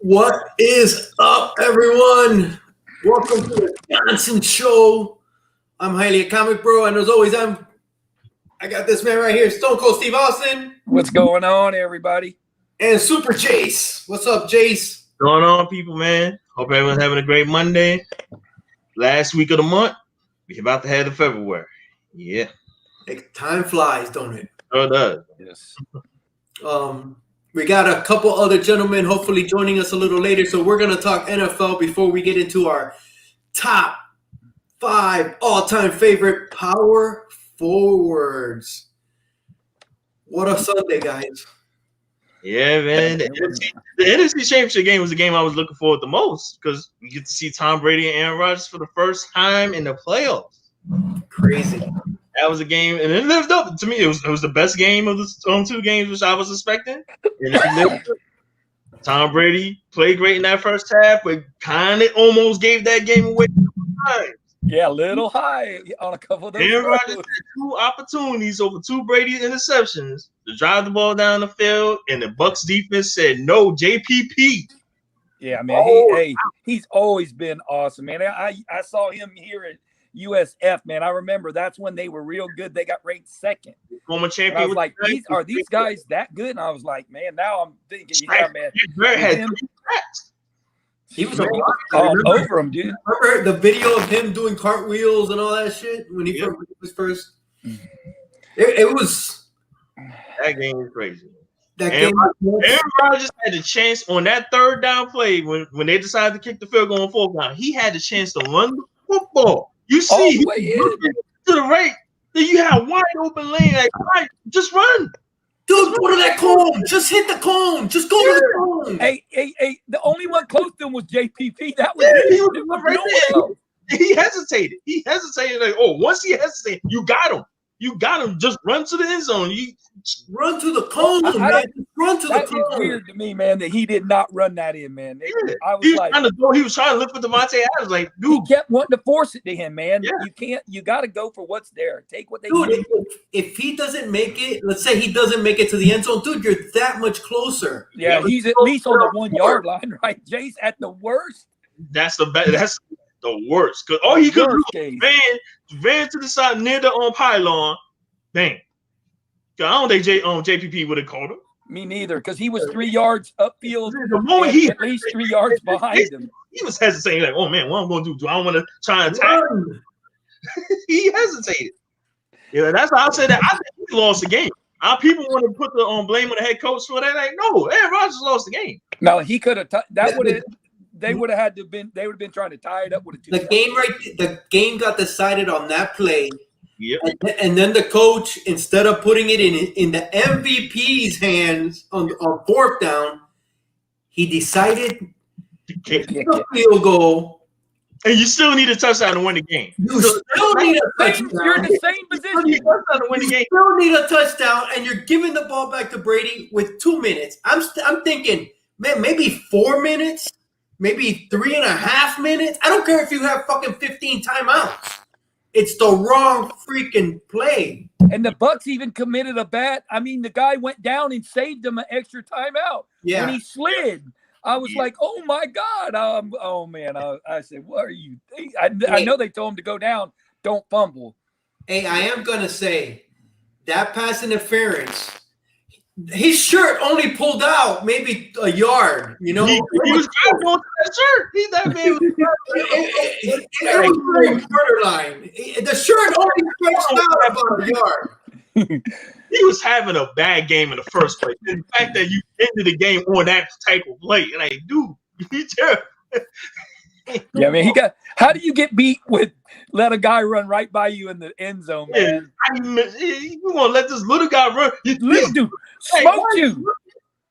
What is up, everyone? Welcome to the Johnson Show. I'm Highly a Comic Bro, and as always, I got this man right here, Stone Cold Steve Austin. What's going on, everybody? And Super Jace. What's up, Jace? What's going on, people, man? Hope everyone's having a great Monday. Last week of the month. We're about to head to February. Yeah. Time flies, don't it? Sure does. Yes. We got a couple other gentlemen hopefully joining us a little later, so we're going to talk NFL before we get into our top 5 all-time favorite power forwards. What a Sunday, guys. Yeah, man. The NFC Championship game was the game I was looking forward the most because we get to see Tom Brady and Aaron Rodgers for the first time in the playoffs. Crazy. That was a game, and it lived up to me. It was the best game of the 2 games which I was expecting. And it lived up. Tom Brady played great in that first half, but kind of almost gave that game away. Yeah, a little high on a couple of those. Aaron Rodgers had 2 opportunities over 2 Brady interceptions to drive the ball down the field, and the Bucs defense said no. JPP. Yeah, man. He's always been awesome, man. I saw him here at USF, man. I remember that's when they were real good. They got ranked second. Former champion. I was like, are these guys that good? And I was like, man, now I'm thinking, yeah, man. He was all over him, dude. Remember the video of him doing cartwheels and all that shit when he was first? It was. That game was crazy. Aaron Rodgers had the chance on that 3rd down play when they decided to kick the field goal on 4th down. He had the chance to run the football. You see, to the right, then you have wide open lane. Like, right, just run. Dude, go to that cone. Just hit the cone. Just go to the cone. Hey, the only one close to him was JPP. That was it. He was right there. He hesitated. Like, once he hesitated, you got him. You got him. Just run to the end zone. You run to the cone, man. Run to the cone. That is weird to me, man, that he did not run that in, man. I was he was trying to look for Devontae Adams. Like, dude, he kept wanting to force it to him, man. Yeah. You got to go for what's there. Take what they need. If he doesn't make it, let's say he doesn't make it to the end zone, dude, you're that much closer. Yeah, he's at least on the 1 yard line, right? Jace, at the worst. That's the best. That's the worst. Because all he could do ran to the side near the pylon. Bang. I don't think JPP would have called him. Me neither, because he was 3 yards upfield. The moment he at least 3 yards behind him. He was hesitating, like, oh man, what am I going to do? Do I want to try and attack him? He hesitated. Yeah, that's how I said that. I think he lost the game. People want to put the blame on the head coach for that. Like, no, Aaron Rodgers lost the game. No, he could have. That would have. They would have had to been. They would have been trying to tie it up with a 2. The game got decided on that play. Yep. And then the coach, instead of putting it in the MVP's hands on 4th down, he decided to kick the field goal. And you still need a touchdown to win the game. You still need a touchdown. You're in the same position. You still need a touchdown, and you're giving the ball back to Brady with 2 minutes. I'm thinking, man, maybe 4 minutes, maybe 3.5 minutes. I don't care if you have fucking 15 timeouts. It's the wrong freaking play. And the Bucs even committed a bat. I mean, the guy went down and saved him an extra timeout. Yeah. When he slid, I was like, oh, my God. Oh, man. I said, what are you thinking? I know they told him to go down. Don't fumble. Hey, I am going to say that pass interference, his shirt only pulled out maybe a yard, you know. He was trying to go to that shirt. That man was very borderline. The shirt only stretched out about a yard. He was having a bad game in the first place. And the fact that you ended the game on that type of play, like, dude, you terrible. Yeah, man. How do you get beat with let a guy run right by you in the end zone, man? You want to let this little guy run? Little dude smoked you.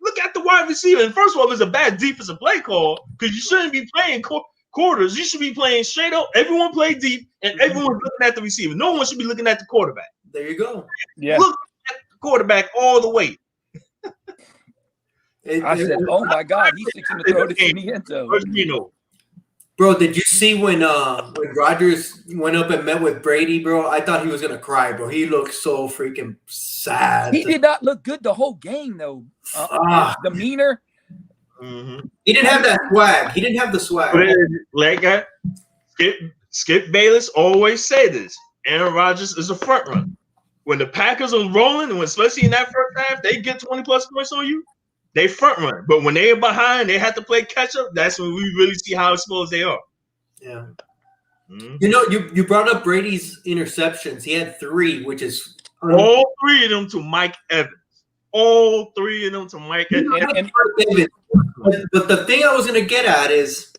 Look at the wide receiver. And first of all, it's a bad defensive play call because you shouldn't be playing quarters. You should be playing straight up. Everyone play deep, and everyone's looking at the receiver. No one should be looking at the quarterback. There you go. Yeah. Look at the quarterback all the way. I said, oh, my God, he's fixing to throw this in the end zone. Bro, did you see when Rodgers went up and met with Brady, bro? I thought he was gonna cry, bro. He looked so freaking sad. He did not look good the whole game, though. His demeanor. He didn't have that swag. He didn't have the swag. Like Skip Bayless always say this. Aaron Rodgers is a front runner. When the Packers are rolling, and especially in that first half, they get 20 plus points on you, they front run. But when they're behind, they have to play catch up. That's when we really see how exposed they are. Yeah. You know, you brought up Brady's interceptions. He had 3, which is all 3 of them to Mike Evans. All 3 of them to Mike Evans. But the thing I was going to get at is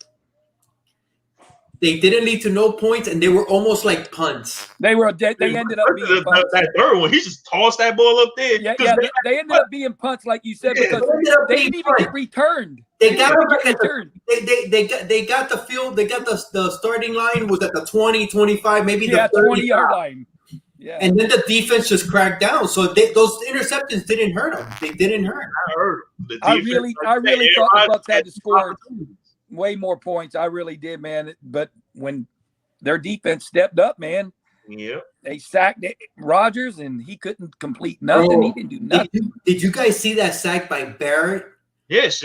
they didn't lead to no points, and they were almost like punts. They ended up being punts. That third one, he just tossed that ball up there. Yeah, they ended up being punts, like you said, because they didn't even get returned. They got the field. They got the starting line was at the 20, 25, maybe the 20-yard line. Yeah. And then the defense just cracked down. So those interceptions didn't hurt them. They didn't hurt. I really thought the Bucs had to score way more points. I really did, man. But when their defense stepped up, man, they sacked Rodgers, and he couldn't complete nothing. He didn't do nothing. Did you guys see that sack by Barrett? Yes.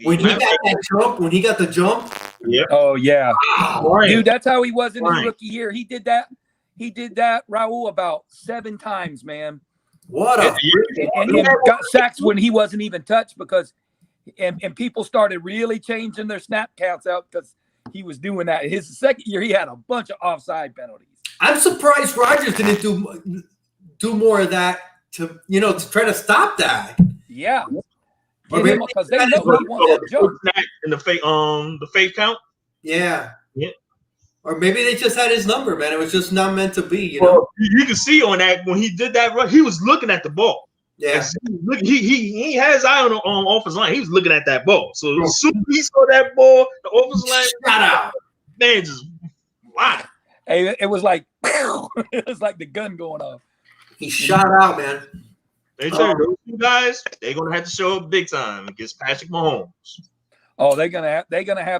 When he got that jump, when he got the jump. Yeah. Oh yeah, dude. That's how he was in his rookie year. He did that. Raul, about 7 times, man. What a and got sacks when he wasn't even touched because, and people started really changing their snap counts out because he was doing that. His second year, he had a bunch of offside penalties. I'm surprised Rodgers didn't do more of that to try to stop that. Yeah. Because they know he wants that jump. In the fake count. Yeah. Or maybe they just had his number, man. It was just not meant to be, Well, you can see on that when he did that run, he was looking at the ball. Yeah. He had his eye on offensive line. He was looking at that ball. So as soon as he saw that ball, the offensive line shut out. Man, just wow. Hey, it was like it was like the gun going off. He shot out, man. They tell you those 2 guys, they're gonna have to show up big time against Patrick Mahomes. Oh, they're gonna have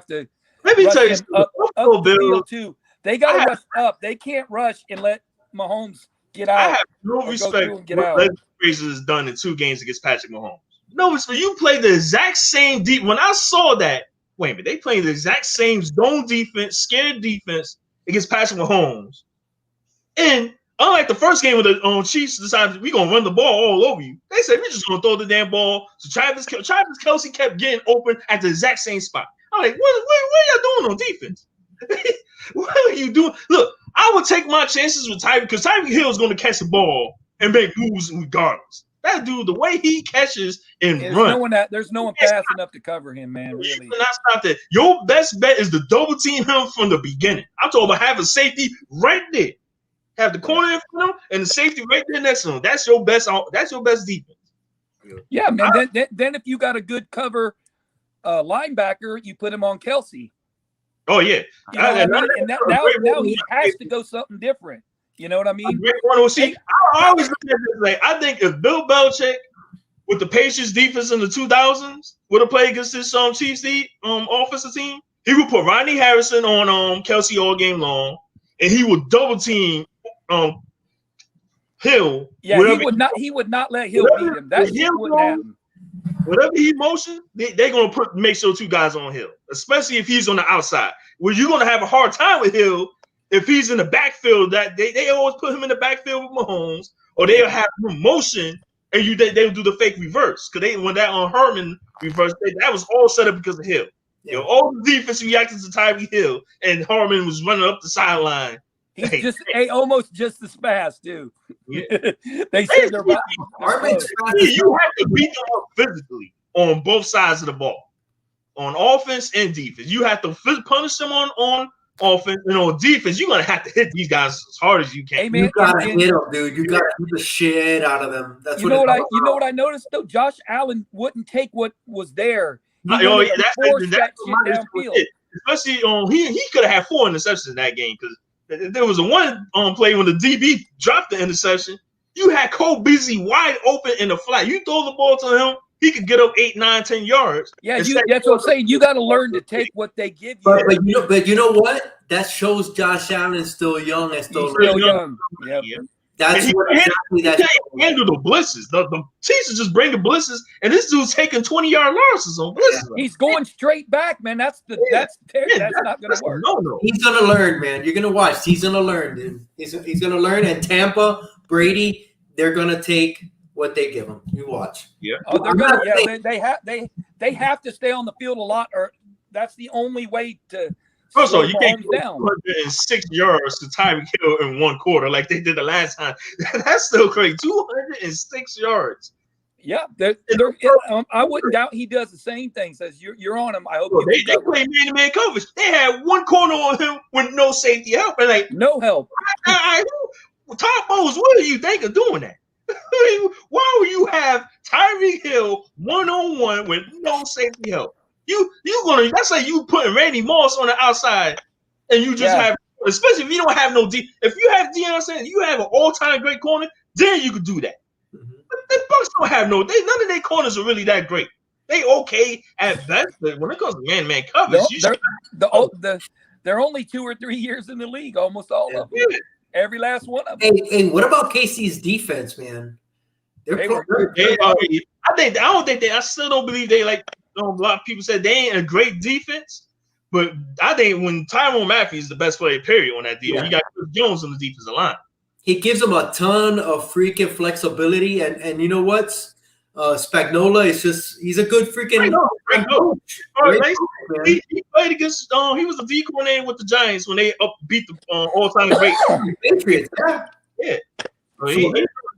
to. Let me tell you up the field too. They got to rush up. They can't rush and let Mahomes get out. I have no respect for what Leslie Frazier has done in 2 games against Patrick Mahomes. No, it's for you play the exact same deep. When I saw that, wait a minute, they playing the exact same zone defense, scared defense against Patrick Mahomes. And unlike the first game where the Chiefs decided we're gonna run the ball all over you, they said we're just gonna throw the damn ball. So Travis Kelce kept getting open at the exact same spot. I'm like, what are y'all doing on defense? What are you doing? Look, I would take my chances with Tyreek because Tyreek Hill is going to catch the ball and make moves regardless. That dude, the way he catches and runs. There's no one fast enough to cover him, man. Really. You cannot stop that. Your best bet is to double team him from the beginning. I'm talking about have a safety right there. Have the corner in front of him and the safety right there next to him. That's your best defense. Yeah, man. Then if you got a good cover linebacker, you put him on Kelce. Oh yeah, And now he has to go something different. You know what I mean? See, I always look at this like I think if Bill Belichick with the Patriots defense in the 2000s would have played against this Chiefs offensive team, he would put Rodney Harrison on Kelce all game long, and he would double team Hill. Yeah, he would not let Hill beat him. That shit wouldn't happen. Whatever he motion, they're gonna make sure 2 guys on Hill, especially if he's on the outside. Well, you're gonna have a hard time with Hill if he's in the backfield. That they always put him in the backfield with Mahomes, or they'll have him motion and they'll do the fake reverse because when that on Herman reverse, that was all set up because of Hill. Yeah. All the defense reacted to Tyreek Hill, and Harmon was running up the sideline. He's almost just as fast, too. Yeah. They said they're about you have to beat them up physically on both sides of the ball, on offense and defense. You have to punish them on offense, and on defense, you're gonna have to hit these guys as hard as you can. Hey, man, you gotta hit them, dude. You gotta hit the shit out of them. That's what I noticed though. Josh Allen wouldn't take what was there. That's downfield. Especially he could have had 4 interceptions in that game because there was a one play when the DB dropped the interception. You had Cole Beasley wide open in the flat. You throw the ball to him, he could get up 8, 9, 10 yards. Yeah, that's what I'm saying. You got to learn to take what they give you. But you know what? That shows Josh Allen is still young and still young. Yep. That's exactly that. Handle the blitzes. The teachers just bring the blitzes, and this dude's taking 20-yard losses on blitzes. He's going straight back, man. That's not going to work. No. He's going to learn, man. You're going to watch. He's going to learn, dude. He's going to learn. And Tampa, Brady, they're going to take what they give him. You watch. Yeah. Oh, they're going to. Yeah, they have to stay on the field a lot, or that's the only way to. First of all, you can't go 206 yards to Tyreek Hill in one quarter like they did the last time. That's still crazy. 206 yards. Yeah, I wouldn't doubt he does the same thing. Says you're on him. I hope they play man-to-man coverage. They had one corner on him with no safety help, and like no help. Todd Bowles, what do you think of doing that? Why would you have Tyreek Hill 1-on-1 with no safety help? That's like you putting Randy Moss on the outside, and you just have, especially if you don't have if you have Deion Sanders, you have an all-time great corner, then you could do that. But the Bucs don't have none of their corners are really that great. They okay at best, but when it comes to man-to-man coverage, they're only 2 or 3 years in the league, almost all of them. Every last one of them. Hey, what about KC's defense, man? I still don't believe they like. A lot of people said they ain't a great defense, but I think when Tyrann Mathieu is the best player, period, on that defense, you got Chris Jones on the defensive line. He gives them a ton of freaking flexibility, and you know what? Spagnuolo is he's a good freaking coach. He played against he was the D coordinator with the Giants when they beat the all-time great Patriots. Yeah. He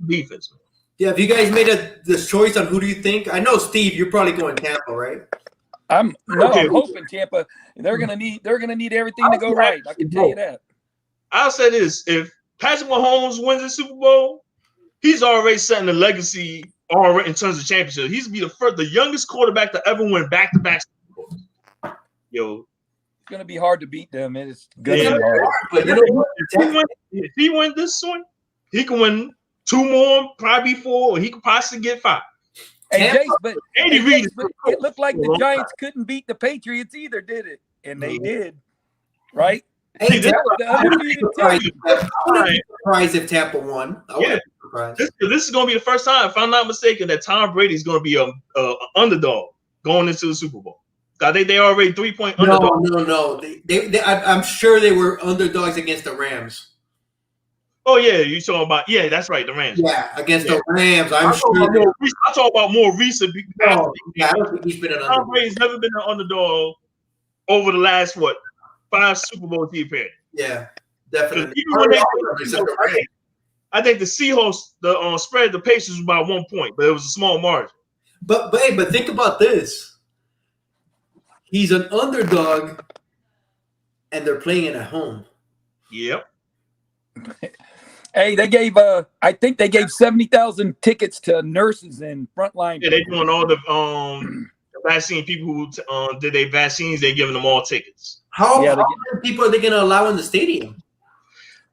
defense, man. Yeah, if you guys made this choice on who do you think? I know, Steve, you're probably going Tampa, right? I'm hoping Tampa. They're gonna need everything to go right. I can tell you that. I'll say this: if Patrick Mahomes wins the Super Bowl, he's already setting a legacy already in terms of championship. He's be the youngest quarterback to ever win back-to-back Super Bowls. Yo, it's gonna be hard to beat them, and it's gonna be hard. But you know what? If he wins this one, he can win 2 more, probably 4, or he could possibly get 5. Jace, but it looked like the Giants couldn't beat the Patriots either, did it? And they did, right? Hey, I wouldn't be surprised if Tampa won. I wouldn't be surprised. This is going to be the first time, if I'm not mistaken, that Tom Brady is going to be an underdog going into the Super Bowl. I think they already 3-point underdogs. No. I'm sure they were underdogs against the Rams. Oh yeah, you talking about that's right, the Rams. Yeah, against the Rams. I'm talking about more recent. I don't think he's been an underdog. Tom Brady's never been an underdog over the last 5 Super Bowls he appeared. Yeah, definitely. I think the Seahawks spread the Pacers by 1 point, but it was a small margin. But think about this. He's an underdog, and they're playing it at home. Yep. Hey, they gave I think they gave 70,000 tickets to nurses and frontline. Yeah, they're doing all the vaccine people who did their vaccines. They're giving them all tickets. How many people are they going to allow in the stadium?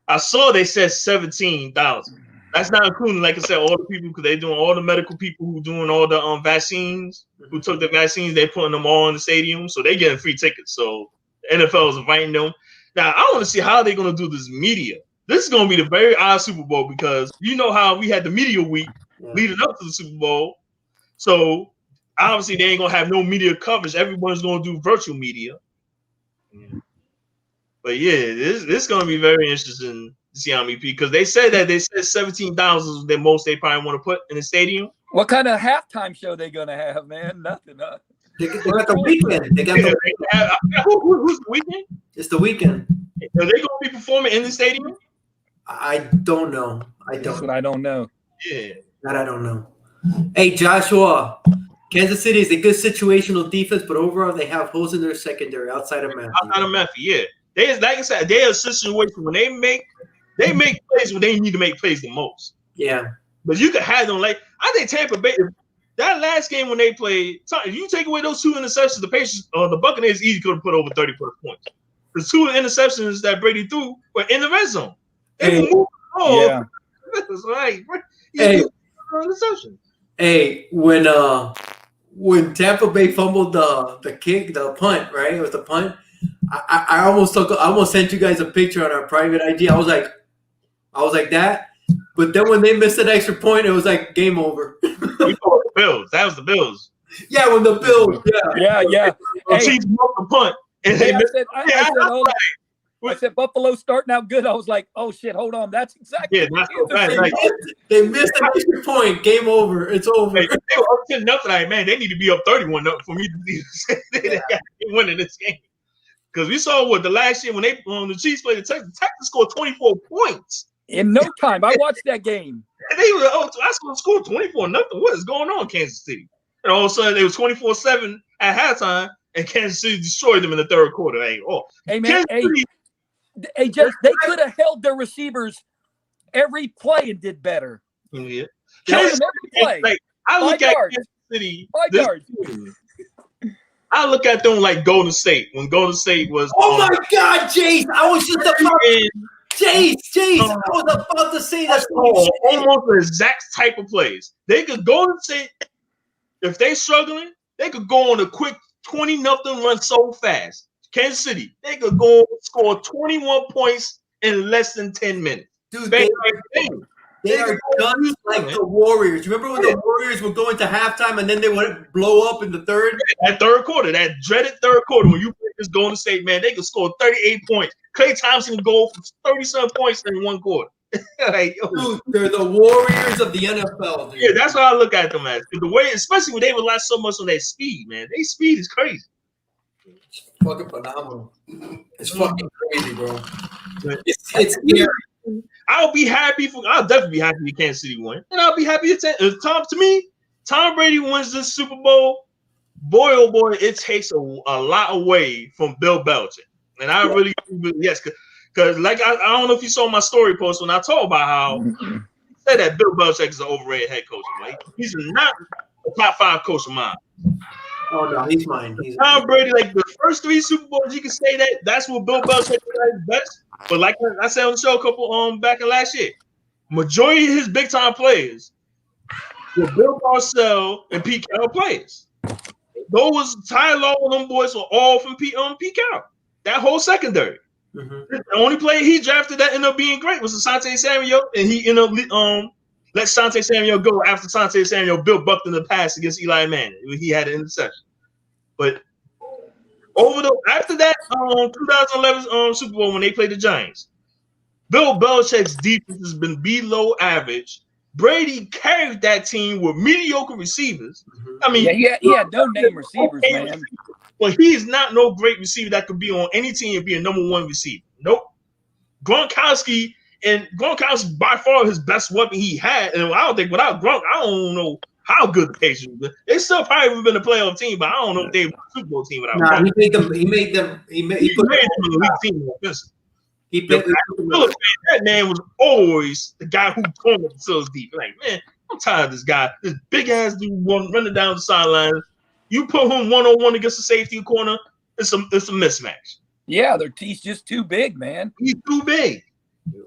I saw they said 17,000. That's not including, like I said, all the people because they're doing all the medical people who doing all the vaccines, who took the vaccines. They're putting them all in the stadium, so they're getting free tickets. So the NFL is inviting them. Now I want to see how they're going to do this media. This is going to be the very odd Super Bowl because you know how we had the media week leading up to the Super Bowl. So obviously they ain't going to have no media coverage. Everyone's going to do virtual media. But yeah, this is going to be very interesting to see how many people because they said 17,000 is the most they probably want to put in the stadium. What kind of halftime show they going to have, man? Nothing. They got the weekend. They got who's the weekend? It's the weekend. Are they going to be performing in the stadium? I don't know. That's what I don't know. Yeah. That I don't know. Hey, Joshua, Kansas City is a good situational defense, but overall they have holes in their secondary outside of Mathieu. Outside of Mathieu, yeah. They, like I said, they're a situation when they make plays when they need to make plays the most. Yeah. But you could have them like I think Tampa Bay. That last game when they played, if you take away those 2 interceptions, the Patriots, the Buccaneers easily could have put over 30+ points. The 2 interceptions that Brady threw were in the red zone. They moved the ball. Yeah. That's right. Hey, when Tampa Bay fumbled the punt, right? It was the punt. I almost sent you guys a picture on our private IG. I was like that. But then when they missed an extra point, it was like game over. We called the Bills. That was the Bills. Yeah, when the Bills. Yeah. Hey, Chiefs broke the punt. And Hey, I said Buffalo starting out good. I was like, oh shit, hold on. That's exactly they missed an extra point. Game over. It's over. Hey, they were up 10-0. Man, they need to be up 31 for me to say they got winning this game. Because we saw what the last year when the Chiefs played the Texans scored 24 points. In no time. I watched that game. And they were I scored 24-0. What is going on, Kansas City? And all of a sudden it was 24-7 at halftime, and Kansas City destroyed them in the third quarter. Hey man, hey, Jake, they could have held their receivers every play and did better. Yeah. Kansas City, like, I look at Kansas City. 5 yards. I look at them like Golden State when Golden State was. Oh my God, Jace! I was just about. Jace! I was about to say that. Almost the exact type of plays. They could Golden State if they struggling. They could go on a quick 20-0 run so fast. Kansas City, they could go score 21 points in less than 10 minutes. Dude, they are guns like the Warriors. Remember when the Warriors would go into halftime and then they would blow up in the third? That third quarter, that dreaded third quarter, when you play this Golden State, man, they could score 38 points. Klay Thompson can go for 37 points in one quarter. Dude, they're the Warriors of the NFL. Dude. Yeah, that's what I look at them as. The way, especially when they rely so much on their speed, man. Their speed is crazy. It's fucking phenomenal. It's fucking crazy, bro. It's scary. I'll definitely be happy if Kansas City win. And I'll be happy if Tom Brady wins this Super Bowl. Boy, oh boy, it takes a lot away from Bill Belichick. And I really, yes, because like I don't know if you saw my story post when I talked about how he said that Bill Belichick is an overrated head coach. Like, he's not a top 5 coach of mine. Oh no, he's mine. Tom Brady, like the first 3 Super Bowls, you can say that's what Bill Belichick is best. But like I said on the show a couple back in last year, majority of his big time players were Bill Parcells and Pete Carroll players. Those Ty Law and them boys were all from Pete Carroll. That whole secondary. Mm-hmm. The only player he drafted that ended up being great was Asante Samuel, and he ended up let Asante Samuel go after Asante Samuel built Buckton the pass against Eli Manning. He had an interception. But after that 2011 Super Bowl when they played the Giants, Bill Belichick's defense has been below average. Brady carried that team with mediocre receivers. I mean, he had no name receivers, man. But he's not no great receiver that could be on any team and be a number 1 receiver. Nope. Gronkowski by far his best weapon he had. And I don't think without Gronk, I don't know how good the Patriots were. They still probably would have been a playoff team, but I don't know if they were a Super Bowl team without Gronk. He made them a elite team offensive. That man was always the guy who tore themselves deep. Like, man, I'm tired of this guy. This big ass dude running down the sideline. You put him 1-on-1 against the safety corner, it's a mismatch. Yeah, he's just too big, man. He's too big.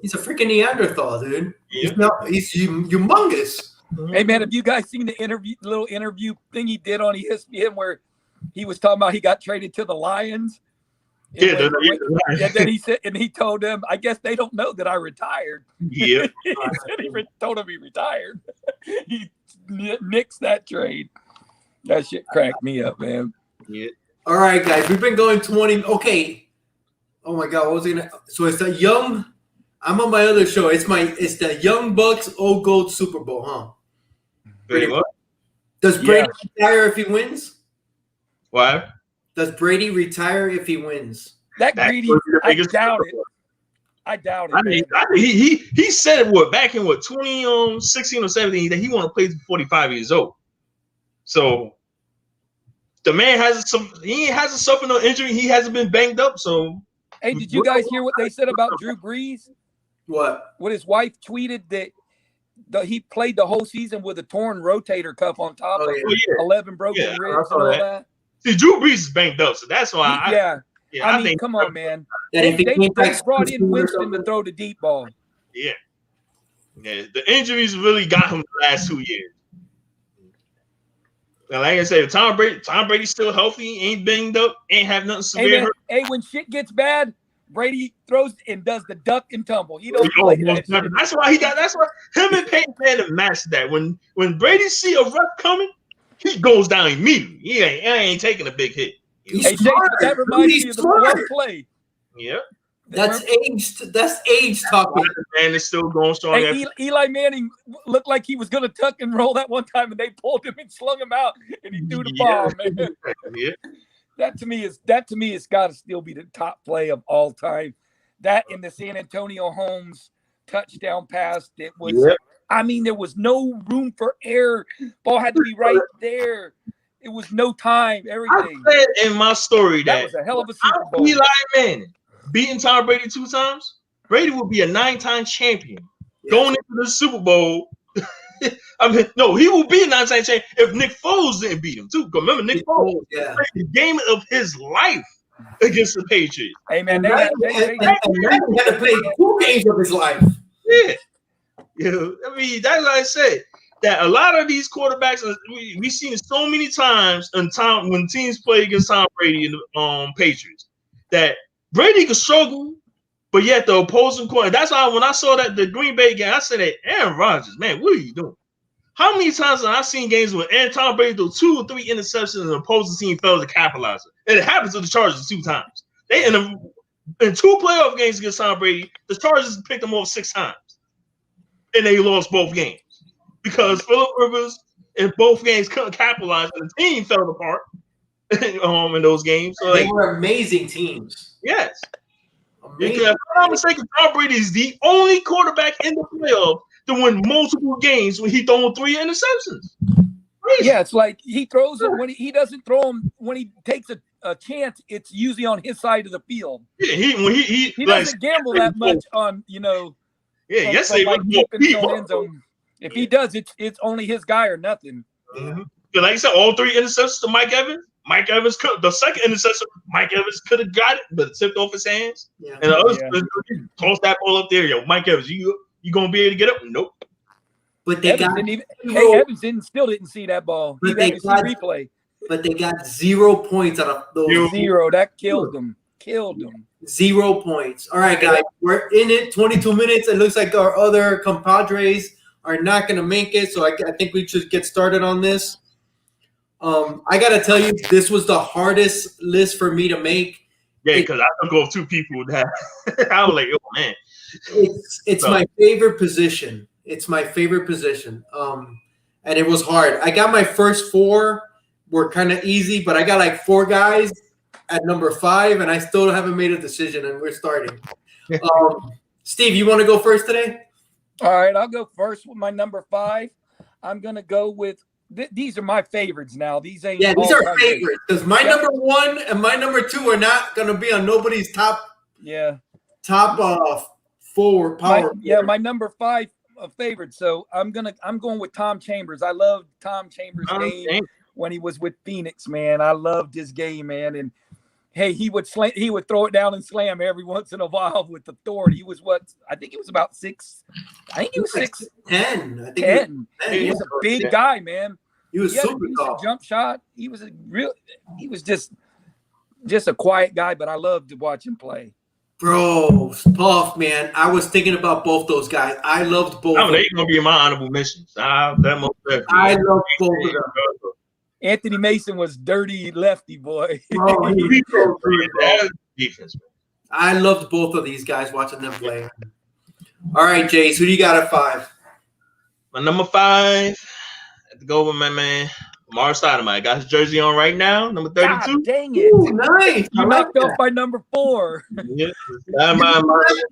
He's a freaking Neanderthal, dude. Yeah. He's humongous. Hey, man, have you guys seen the little interview thing he did on ESPN where he was talking about he got traded to the Lions? And then he said, and he told them, I guess they don't know that I retired. Yeah. He told him he retired. He nixed that trade. That shit cracked me up, man. Yeah. All right, guys, we've been going 20. Okay. Oh my God, what was I gonna? So it's the young. I'm on my other show. It's the Young Bucks Old Gold Super Bowl, huh? Pretty much. Does Brady retire if he wins? What? Does Brady retire if he wins? That greedy, I doubt it. I doubt it. I mean, he said it back in 2016 or 17 that he want to play to 45 years old. So the man he hasn't suffered no injury. He hasn't been banged up. So hey, did you guys hear what they said about Drew Brees? What? What his wife tweeted that he played the whole season with a torn rotator cuff on top of 11 broken ribs and all that. See, Drew Brees is banged up, so that's why. I mean, come on, man. They brought in Winston to throw the deep ball. Yeah. The injuries really got him the last 2 years. Now, like I said, Tom Brady's still healthy, ain't banged up, ain't have nothing severe. Hey, when shit gets bad, Brady throws and does the duck and tumble. He don't play that shit. That's why him and Peyton Manning matched that. When Brady see a ref coming, he goes down immediately. He ain't taking a big hit. Hey, Jason, that reminds me of the one play. Yeah. That's age talking. And it's still going strong. Hey, Eli Manning looked like he was going to tuck and roll that one time, and they pulled him and slung him out, and he threw the ball. Man. Yeah. That to me has got to still be the top play of all time. That in the San Antonio Holmes touchdown pass. It was. Yep. I mean, there was no room for error. Ball had to be right there. It was no time. Everything. I said in my story that was a hell of a Super Bowl. Eli Manning beating Tom Brady 2 times. Brady will be a 9-time champion going into the Super Bowl. I mean, no, he will be a 9-time champion if Nick Foles didn't beat him too. Because remember, Nick Foles played the game of his life against the Patriots. Hey man, they had to play 2 games of his life. Yeah. I mean, that's what I said. That a lot of these quarterbacks we've seen it so many times when teams play against Tom Brady and the Patriots that Brady could struggle, but yet the opposing quarter. That's why when I saw that the Green Bay game, I said, "Hey, Aaron Rodgers, man, what are you doing?" How many times have I seen games where Tom Brady threw 2 or 3 interceptions and the opposing team failed to capitalize it? And it happened to the Chargers 2 times. They in 2 playoff games against Tom Brady, the Chargers picked them off 6 times, and they lost both games. Because Phillip Rivers in both games couldn't capitalize, and the team fell apart in those games. So they were amazing teams. Yes. If I'm not mistaken, Tom Brady is the only quarterback in the playoffs to win multiple games when he thrown 3 interceptions. Crazy. Yeah, it's like he throws it when he doesn't throw them when he takes a chance. It's usually on his side of the field. Yeah, he doesn't gamble that much on Yeah, yesterday if he does, it's only his guy or nothing. Mm-hmm. Like I said, all 3 interceptions to Mike Evans. Mike Evans the second interception, Mike Evans could have got it, but it tipped off his hands. Yeah. And the other tossed that ball up there. Yo, Mike Evans, you gonna be able to get up? Nope. But they Evans still didn't see that ball. He had to see replay. But they got 0 points out of those. 0. That killed them. 0 points. All right, guys, we're in it. 22 minutes. It looks like our other compadres are not going to make it, so I think we should get started on this. I got to tell you, this was the hardest list for me to make. Yeah, because I took off 2 people that I was like, oh, man. It's my favorite position. It's my favorite position. And it was hard. I got my first 4 were kind of easy, but I got like 4 guys at number 5, and I still haven't made a decision, and we're starting. Steve, you want to go first today? All right, I'll go first with my number 5. I'm going to go with these are my favorites now. These ain't these are favorites because my number 1 and my number 2 are not going to be on nobody's top. Yeah. Top forward power. My number 5 favorite. So I'm going with Tom Chambers. I loved Tom Chambers' game when he was with Phoenix, man. I loved his game, man. And hey, he would throw it down and slam every once in a while with authority. He was I think he was about 6. I think he was 6'10". 10. He was a big guy, man. He was super tall. Jump shot. He was just a quiet guy, but I loved to watch him play. Bro, Puff, man. I was thinking about both those guys. I loved both. They're gonna be in my honorable mentions. I love both of them. Anthony Mason was dirty lefty boy. Bro, I loved both of these guys watching them play. All right, Jace, who do you got at 5? My number 5, I have to go with my man, Amari Stoudemire. Got his jersey on right now, number 32. God, dang it. Ooh, nice. You knocked off by number 4. Yeah. You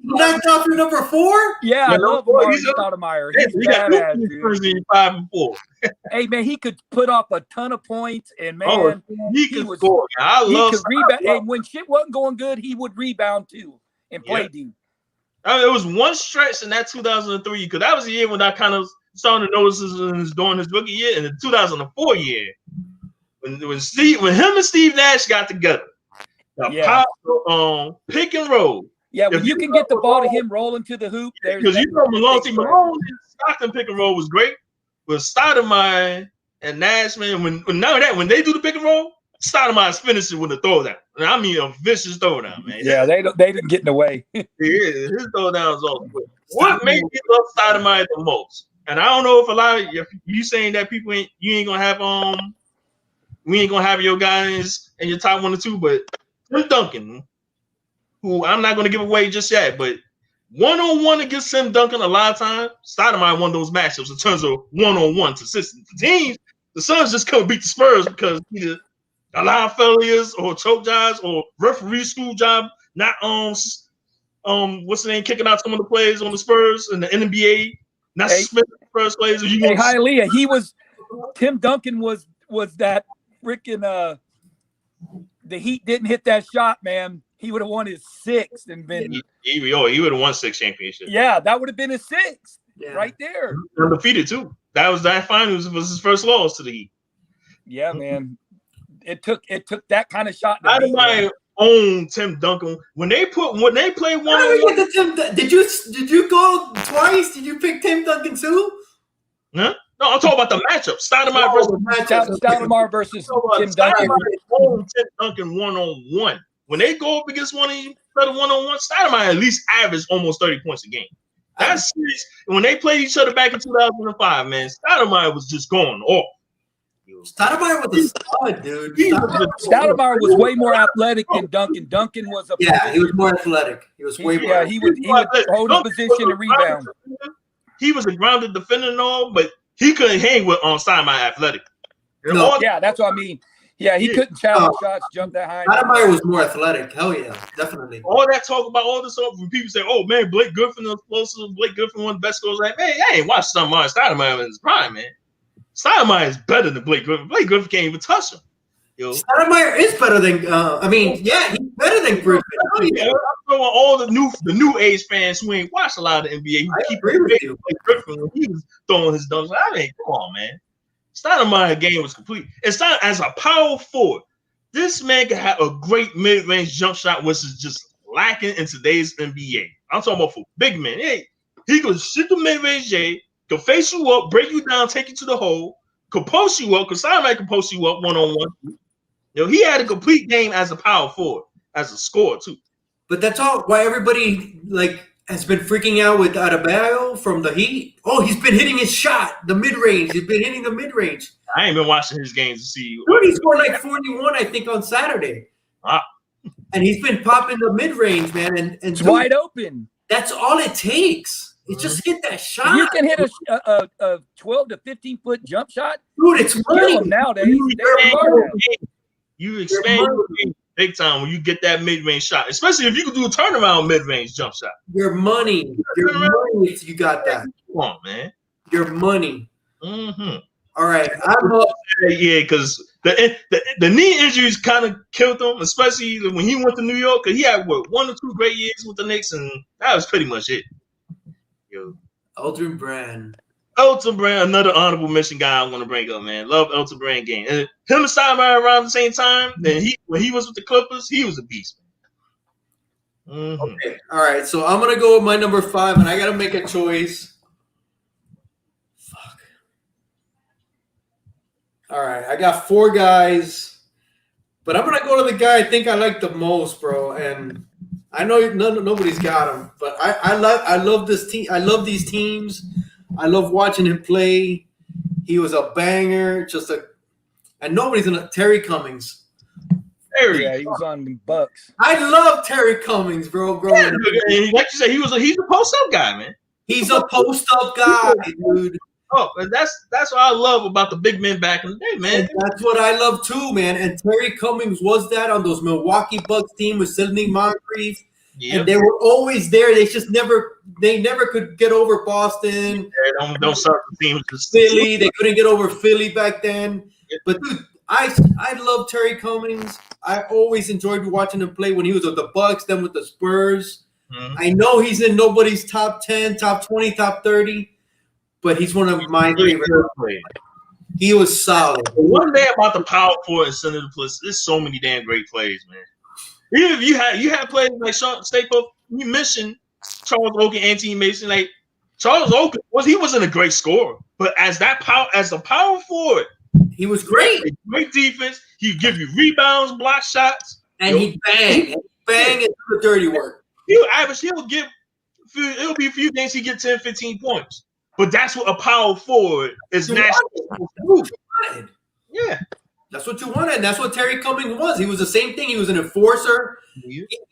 knocked off your number 4? Yeah, I love Amari Stoudemire. He's badass, dude. 5 and 4. Hey, man, he could put up a ton of points, and, man, he could score. He could rebound. Hey, when shit wasn't going good, he would rebound, too, and play, dude. It was one stretch in that 2003, because that was the year when I kind of started to notice during his rookie year. In the 2004 year, when him and Steve Nash got together, pick and roll. Yeah, when you can get the ball to him rolling to the hoop, because Malone and Stockton pick and roll was great. But Stoudemire and Nash, man, when they do the pick and roll, Stoudemire's finishing with a throwdown. And I mean a vicious throwdown, man. Yeah, they didn't get in the way. His throwdown is all quick. What made me love Stoudemire the most? And I don't know if a lot of you saying that people you ain't gonna have we ain't gonna have your guys in your top 1 or 2, but Tim Duncan, who I'm not gonna give away just yet, but 1-on-1 against Tim Duncan a lot of times, Stoudemire won those matchups in terms of 1-on-1 consistency. The teams, the Suns just couldn't beat the Spurs because either a lot of failures or choke jobs or referee school job, not what's the name, kicking out some of the players on the Spurs and the NBA, not suspending the first players. Tim Duncan was that freaking the Heat didn't hit that shot, man. He would have won his 6th and been he would have won 6 championships. Yeah, that would have been his 6th right there. Undefeated too. That finals was his first loss to the Heat. Yeah, man. It took that kind of shot. I didn't own Tim Duncan when they played 1-on-1. Did you go twice? Did you pick Tim Duncan too? Huh? No, I'm talking about the matchup. Stoudemire versus Tim Duncan. Tim Duncan 1-on-1. When they go up against one of you, 1-on-1, Stoudemire at least averaged almost 30 points a game. That's serious. When they played each other back in 2005, man, Stoudemire was just going off. Stoudemire was a stud, dude. Stoudemire was way more athletic than Duncan. Duncan was he was more athletic. He was way more. Yeah, he would hold his position and rebound. He was a grounded defender and all, but he couldn't hang with Stoudemire athletic. Yeah, that's what I mean. Yeah, he couldn't challenge shots, jump that high. Stoudemire was more athletic. Hell yeah, definitely. All that talk about all this stuff when people say, "Oh man, Blake Griffin is explosive. Blake Griffin one of the best scorers." Like, man, I ain't watched Stoudemire in his prime, man. Stoudemire is better than Blake Griffin. Blake Griffin can't even touch him. Stoudemire is better than. He's better than Griffin. Yeah, I'm throwing all the new age fans who ain't watched a lot of the NBA. I agree with you. Blake Griffin when he was throwing his dunks. I mean, come on, man. Stoudemire's game was complete. It's not as a power forward. This man can have a great mid-range jump shot, which is just lacking in today's NBA. I'm talking about for big men. Hey, he could shoot the mid-range J, could face you up, break you down, take you to the hole, could post you up, because Stoudemire can post you up 1-on-1. He had a complete game as a power forward, as a scorer too. But that's all why everybody has been freaking out with Adebayo from the Heat. Oh, he's been hitting his shot, the mid-range. He's been hitting the mid-range. I ain't been watching his games to see. Dude, he scored 41, I think, on Saturday. And he's been popping the mid-range, man. And it's wide open. That's all it takes. It's just get that shot. You can hit a 12 to 15-foot jump shot. Dude, it's money. Nowadays. You expand your game big time when you get that mid-range shot, especially if you can do a turnaround mid-range jump shot. Your money. Your money if you got that. Come on, man. Your money. Mm-hmm. All right. Because the knee injuries kind of killed him, especially when he went to New York. Because he had, 1 or 2 great years with the Knicks, and that was pretty much it. Elton Brand. Another honorable mention guy I want to bring up, man. Love Elton Brand game. And him and Stoudemire around the same time. Then when he was with the Clippers, he was a beast. Mm-hmm. Okay. All right. So I'm gonna go with my number 5, and I gotta make a choice. Fuck. All right. I got 4 guys, but I'm gonna go to the guy I think I like the most, bro. And I know nobody's got him, but I love this team. I love these teams. I love watching him play. He was a banger, and nobody's in Terry Cummings. Yeah, he was on the Bucks. I love Terry Cummings, bro. Growing up. Like you said, he's a post-up guy, man. He's a post-up guy, dude. Oh, and that's what I love about the big men back in the day, man. And that's what I love too, man. And Terry Cummings was that on those Milwaukee Bucks team with Sidney Moncrief. Yep. And they were always there. They just never could get over Boston. Yeah, don't start the team with Philly. They couldn't get over Philly back then. Yep. But dude, I love Terry Cummings. I always enjoyed watching him play when he was with the Bucks, then with the Spurs. Mm-hmm. I know he's in nobody's top 10, top 20, top 30, but he's one of my favorite. He was solid. One thing about the power forward and center plus, there's so many damn great plays, man. Even if you have players like Sean Staple, you mentioned Charles Oaken, Anthony Mason. Like Charles Oaken wasn't a great scorer, but as the power forward, He was great. Great defense. He give you rebounds, block shots, and he bang and do the dirty work. He'll give. It'll be a few games he get 10, 15 points. But that's what a power forward is naturally. Yeah. That's what you wanted. And that's what Terry Cummings was. He was the same thing. He was an enforcer.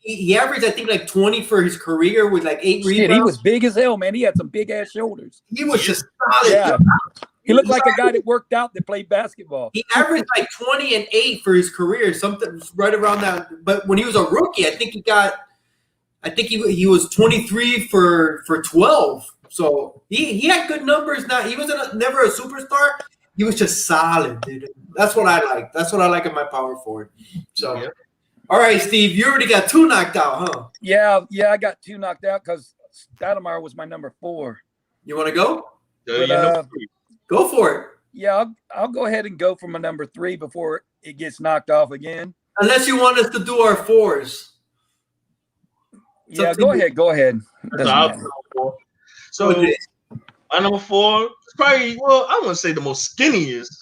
He averaged, I think, like 20 for his career with like 8 rebounds. He was big as hell, man. He had some big ass shoulders. He was just solid. Yeah. He looked like a guy that worked out that played basketball. He averaged like 20 and 8 for his career, something right around that. But when he was a rookie, I think he was 23 for 12. So he had good numbers. Now he wasn't never a superstar. He was just solid, dude. That's what I like. That's what I like in my power forward. So, All right, Steve, you already got 2 knocked out, huh? Yeah, I got 2 knocked out because Stoudemire was my number 4. You want to go? But, go for it. Yeah, I'll go ahead and go for my number 3 before it gets knocked off again. Unless you want us to do our 4s. Yeah, go ahead. So my number 4 is probably, well, I wouldn't say the most skinniest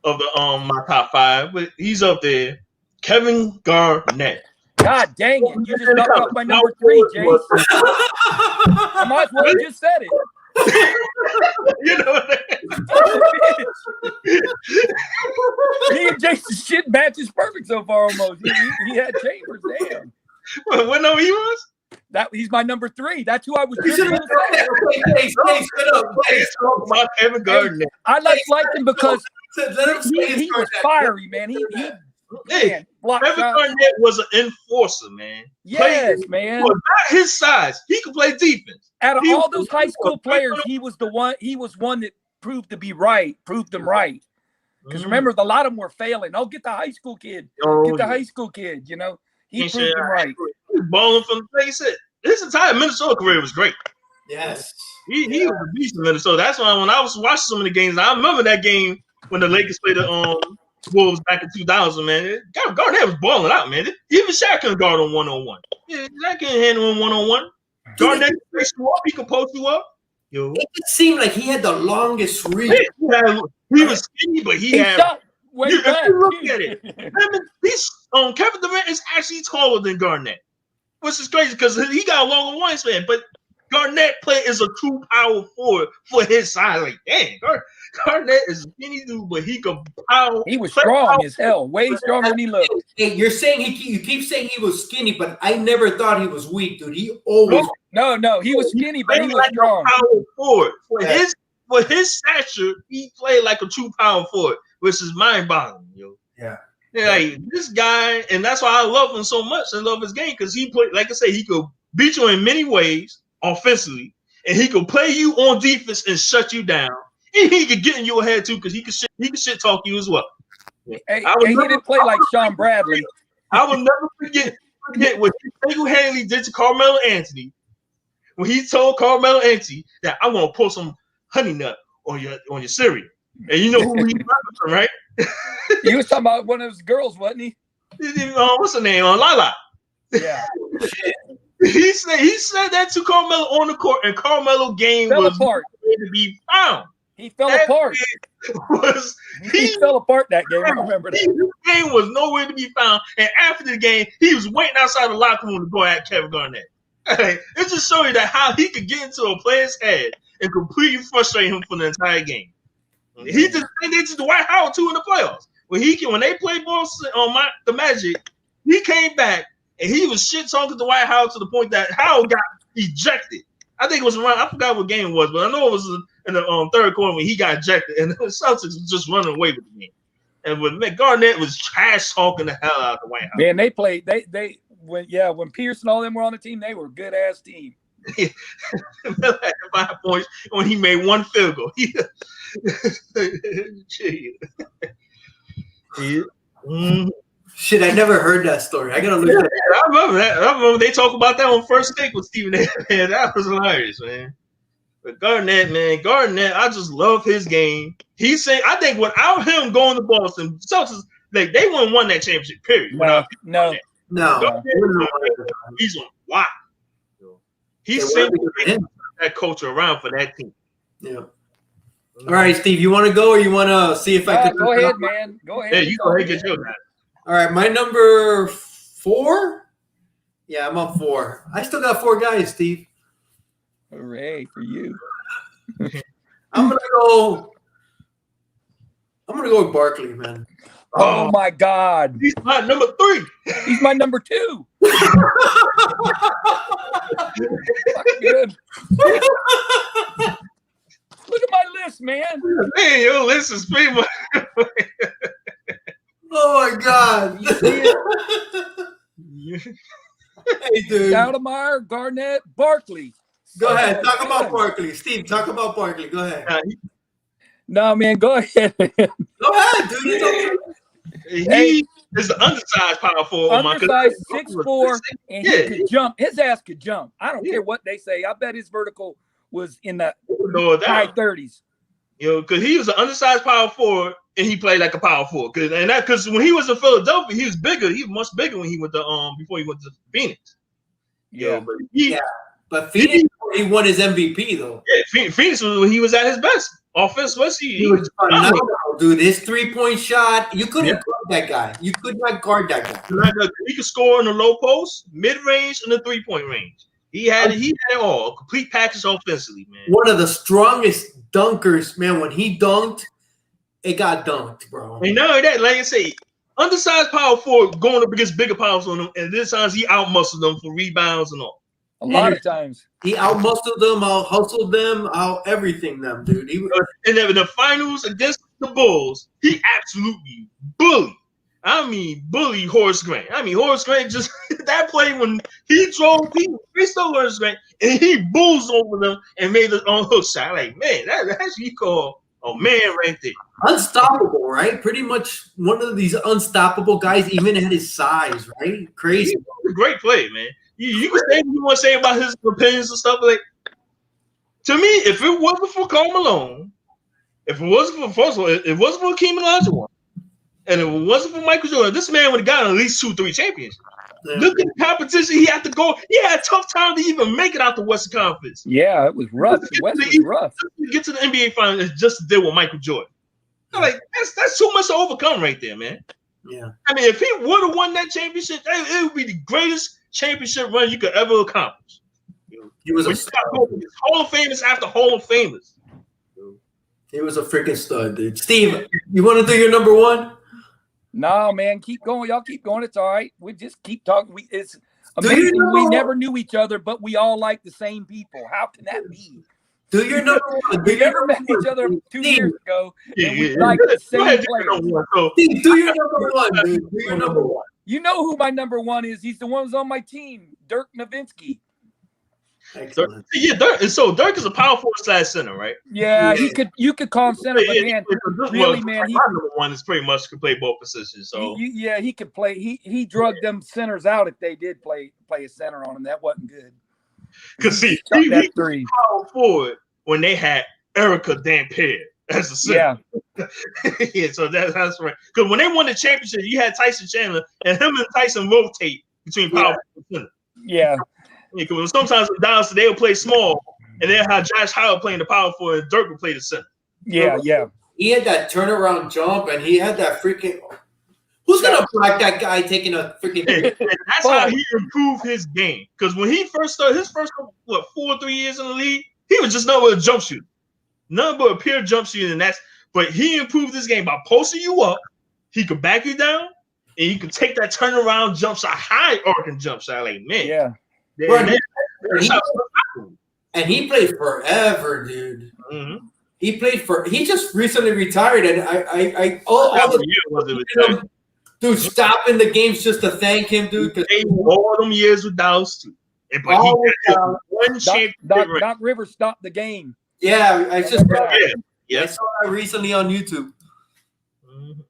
of the my top 5, but he's up there. Kevin Garnett. God dang it! You just knocked off my number 3, James. I might as well have just said it. You know what I mean? Me and Jason's shit matches perfect so far almost. He had Chambers, damn. What number he was? He's my number 3. That's who I was. About Kevin Garnett. I liked him because he was fiery, man. Kevin Garnett was an enforcer, man. Yes, man. Not his size. He could play defense. Out of all those high school players, he was one that proved them right. Because remember, a lot of them were failing. Oh, get the high school kid. Get the high school kid. You know, he proved them right. He was balling from the face. His entire Minnesota career was great. Yes. He was a beast in Minnesota. That's why when I was watching some of the games, I remember that game when the Lakers played the Wolves back in 2000, man. Garnett was balling out, man. Even Shaq couldn't guard on one-on-one. Yeah, Shaq couldn't handle him one-on-one. Garnett can face you up. He can post you up. Yo. It just seemed like he had the longest reach. He was skinny, but he had. Look at it. Kevin Durant is actually taller than Garnett, which is crazy because he got a longer wingspan. But Garnett is a true power forward for his size. Like, dang, Garnett is a skinny dude, but he could power. He was strong as hell, way stronger than he looked. Hey, you're saying you keep saying he was skinny, but I never thought he was weak, dude. He always no, he was skinny, but he was strong. Power forward for his stature, he played like a true power forward, which is mind-boggling, yo. Yeah. Like this guy, and that's why I love him so much. I love his game because he played, like I say, he could beat you in many ways offensively, and he could play you on defense and shut you down. And he could get in your head too because he could shit talk you as well. Hey, he didn't play like Sean Bradley. I will never forget what he single-handedly did to Carmelo Anthony when he told Carmelo Anthony that I want to pour some honey nut on your cereal. And you know who he from, right? He was talking about one of his girls, wasn't he? What's her name? Lala. Yeah. He said that to Carmelo on the court, and Carmelo game fell was apart. To be found. He fell apart. He fell apart that game. I remember that. His game was nowhere to be found. And after the game, he was waiting outside the locker room to go at Kevin Garnett. It just showed you that how he could get into a player's head and completely frustrate him for the entire game. He just did Dwight Howard too in the playoffs. When they played ball on the Magic, he came back and he was shit talking to Dwight Howard to the point that Howard got ejected. I think it was around. I forgot what game it was, but I know it was in the third quarter when he got ejected, and the Celtics was just running away with the game. And when Garnett was trash talking the hell out of the White House. Man, they played. When Pierce and all them were on the team, they were a good ass team. 5 points when he made one field goal. Shit, I never heard that story. I gotta look at that. I remember that. I remember they talk about that on First Take with Stephen A. Man, that was hilarious, man. But Garnett, I just love his game. I think without him going to Boston, Celtics, they wouldn't won that championship, period. No. He's on why. He's sent that culture around for that team. Yeah. All right, Steve, you want to go or you want to see if I can? Go ahead, man. Go ahead. Yeah, you go ahead and get your guy. All right, my number 4. Yeah, I'm on 4. I still got 4 guys, Steve. Hooray for you. I'm gonna go with Barkley, man. Oh my God. He's my number 3. He's my number 2. Good. Look at my list, man. Man, your list is pretty much. Oh my God. Hey, dude. Stoudemire, Garnett, Barkley. Go ahead. Talk about Barkley. Steve, talk about Barkley. Go ahead. No, man, go ahead. Go ahead, dude. He is the undersized power forward. Undersized 6'4", and he could jump. His ass could jump. I don't care what they say. I bet his vertical was in the high 30s. You know, because he was an undersized power forward, and he played like a power forward. Because when he was in Philadelphia, he was bigger. He was much bigger when he went to before he went to Phoenix. Yeah, but Phoenix he won his MVP though. Yeah, Phoenix was when he was at his best. Offense, he was phenomenal, dude. His 3-point shot, you couldn't guard that guy. You could not guard that guy. He could score in the low post, mid range, and the 3-point range. He had it all, a complete package offensively, man. One of the strongest dunkers, man. When he dunked, it got dunked, bro. And not only that, like I say, undersized power forward going up against bigger powers on them, and this times he outmuscled them for rebounds and all. A lot of times. He outmuscled them, out-hustled them, out-everything them, dude. And then in the finals against the Bulls, he absolutely bullied. I mean, bully Horace Grant. Horace Grant just that play when he drove people, he stole Horace Grant, and he bulls over them and made it on hook shot. Like, man, that's you call a man right there. Unstoppable, right? Pretty much one of these unstoppable guys, even at his size, right? Crazy. He's a great play, man. You can say what you want to say about his opinions and stuff like. To me, if it wasn't for Karl Malone, if it wasn't for it wasn't for Hakeem Olajuwon, and it wasn't for Michael Jordan, this man would have gotten at least 2-3 championships. Yeah. Look at the competition he had to go. He had a tough time to even make it out the Western Conference. Yeah, it was rough. The West was rough. To get to the NBA Finals just to deal with Michael Jordan. I'm like, that's too much to overcome right there, man. Yeah. If he would have won that championship, it would be the greatest championship run you could ever accomplish. He was Hall of Famers after Hall of Famers. He was a freaking stud, dude. Steve, you want to do your number 1? No, man, keep going. Y'all keep going. It's all right. We just keep talking. It's amazing. We never knew each other, but we all like the same people. How can that be? Do your number 1. We never met each other 2 years ago, and we like the same players. Steve, do your number 1, dude. Do your number 1. You know who my number 1 is. He's the one who's on my team, Dirk Nowitzki. Excellent. Dirk. So Dirk is a power forward / center, right? Yeah, you could call him center, but man, really, man, my number 1 is pretty much could play both positions. So he could play. He drugged them centers out if they did play a center on him. That wasn't good. Because see, he was power forward when they had Erica Dampier as the center. Yeah, so that's right. Because when they won the championship, you had Tyson Chandler, and him and Tyson rotate between power forward and center. Yeah. Because sometimes in Dallas they'll play small, and they'll have Josh Howard playing the power forward, and Dirk will play the center. Yeah. He had that turnaround jump, and he had that freaking. Who's gonna block that guy taking a freaking? And that's how he improved his game. Because when he first started, his first 4 or 3 years in the league, he was just nothing but a jump shooter, nothing but a pure jump shooter, and But he improved his game by posting you up. He could back you down, and you could take that turnaround jump shot, high arcing jump shot. Like, man, yeah. And he played forever, dude. Mm-hmm. He just recently retired, and dude, stopping the games just to thank him, dude. All them years with Dallas too. But he got one championship. Doc Rivers stopped the game. Yeah, I saw that recently on YouTube. Mm-hmm.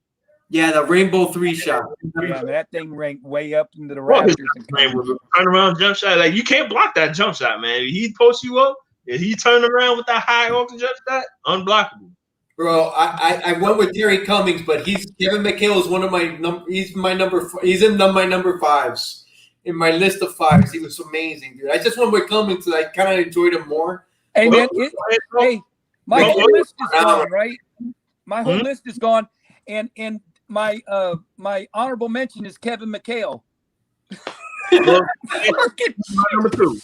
Yeah, the Rainbow 3 shot. Yeah, that thing ranked way up into the rafters. Was a turnaround jump shot. Like, you can't block that jump shot, man. He posts you up, and he turned around with that high arcing jump shot, unblockable. Bro, I went with Terry Cummings, but Kevin McHale is one of my he's my number. He's in my number 5s in my list of 5s. He was amazing, dude. I just went with Cummings because I kind of enjoyed him more. Hey, man, My whole list is gone, right? My whole list is gone, and my my honorable mention is Kevin McHale. Well, number 2.